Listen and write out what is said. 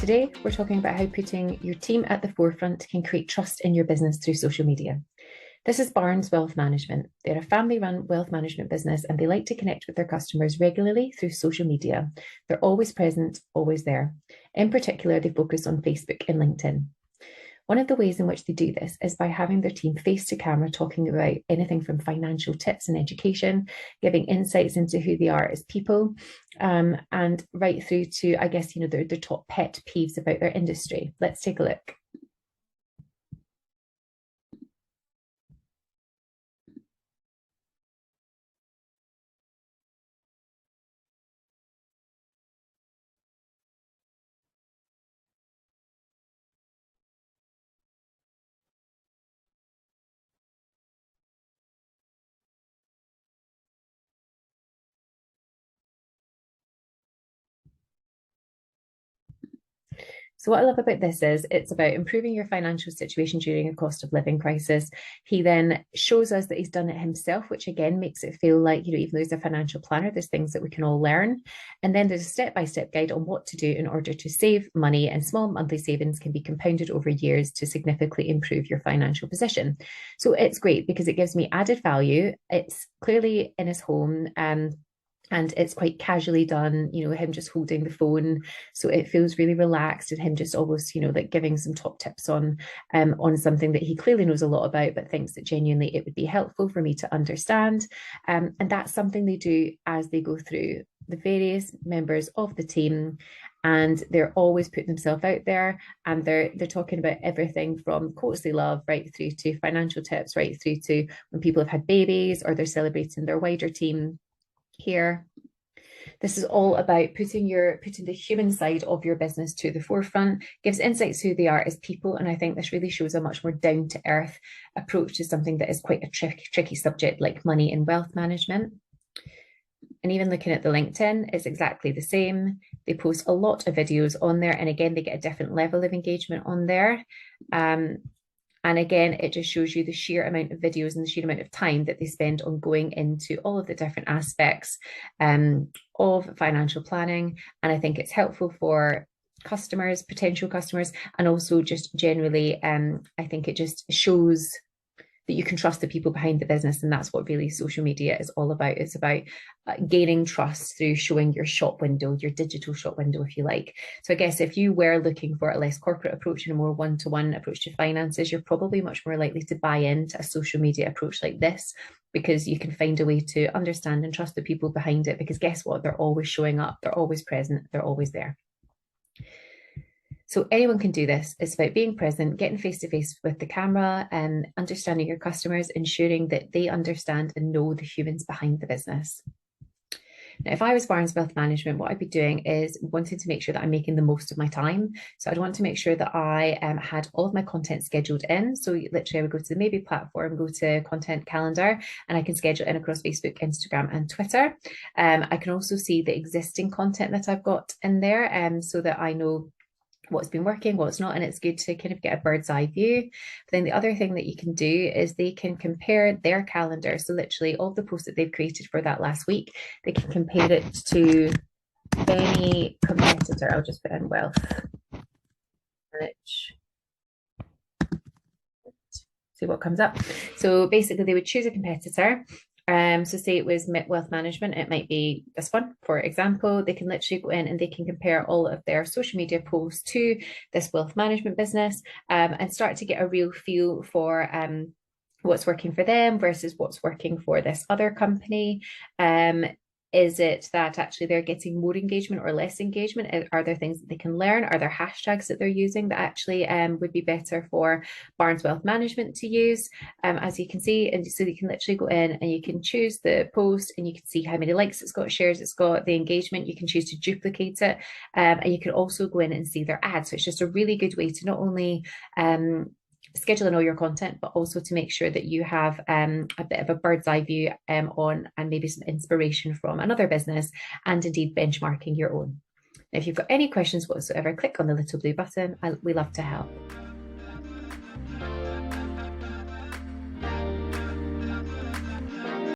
Today, we're talking about how putting your team at the forefront can create trust in your business through social media. This is Barnes Wealth Management. They're a family-run wealth management business and they like to connect with their customers regularly through social media. They're always present, always there. In particular, they focus on Facebook and LinkedIn. One of the ways in which they do this is by having their team face to camera talking about anything from financial tips and education, giving insights into who they are as people, and right through to, I guess, their top pet peeves about their industry. Let's take a look. So what I love about this is it's about improving your financial situation during a cost of living crisis. He then shows us that he's done it himself, which again makes it feel like, even though he's a financial planner, there's things that we can all learn. And then there's a step-by-step guide on what to do in order to save money, and small monthly savings can be compounded over years to significantly improve your financial position. So it's great because it gives me added value. It's clearly in his home, and it's quite casually done, him just holding the phone, so it feels really relaxed, and him just almost, like giving some top tips on something that he clearly knows a lot about, but thinks that genuinely it would be helpful for me to understand. And that's something they do as they go through the various members of the team, and they're always putting themselves out there, and they're talking about everything from quotes they love right through to financial tips, right through to when people have had babies or they're celebrating their wider team here. This is all about putting the human side of your business to the forefront, gives insights who they are as people, and I think this really shows a much more down-to-earth approach to something that is quite a tricky subject like money and wealth management. And even looking at the LinkedIn, it's exactly the same. They post a lot of videos on there, and again, they get a different level of engagement on there. And again, it just shows you the sheer amount of videos and the sheer amount of time that they spend on going into all of the different aspects of financial planning. And I think it's helpful for customers, potential customers, and also just generally, I think it just shows that you can trust the people behind the business. And that's what really social media is all about. It's about gaining trust through showing your shop window, your digital shop window, if you like. So I guess if you were looking for a less corporate approach and a more one-to-one approach to finances, you're probably much more likely to buy into a social media approach like this, because you can find a way to understand and trust the people behind it, because guess what? They're always showing up, they're always present, they're always there. So anyone can do this. It's about being present, getting face-to-face with the camera, and understanding your customers, ensuring that they understand and know the humans behind the business. Now, if I was Barnes Wealth Management, what I'd be doing is wanting to make sure that I'm making the most of my time. So I'd want to make sure that I had all of my content scheduled in. So literally I would go to the Maybe platform, go to content calendar, and I can schedule in across Facebook, Instagram, and Twitter. I can also see the existing content that I've got in there, so that I know what's been working, what's not, and it's good to kind of get a bird's eye view. But then the other thing that you can do is they can compare their calendar. So literally all the posts that they've created for that last week, they can compare it to any competitor. I'll just put in wealth manage. See what comes up. So basically they would choose a competitor. So say it was wealth management, it might be this one, for example. They can literally go in and they can compare all of their social media posts to this wealth management business, and start to get a real feel for what's working for them versus what's working for this other company. Is it that actually they're getting more engagement or less engagement? Are there things that they can learn? Are there hashtags that they're using that actually would be better for Barnes Wealth Management to use? As you can see, and so you can literally go in and you can choose the post, and you can see how many likes it's got, shares it's got, the engagement. You can choose to duplicate it, and you can also go in and see their ads. So it's just a really good way to not only scheduling all your content, but also to make sure that you have a bit of a bird's eye view on, and maybe some inspiration from another business, and indeed benchmarking your own. Now, if you've got any questions whatsoever, click on the little blue button. We love to help.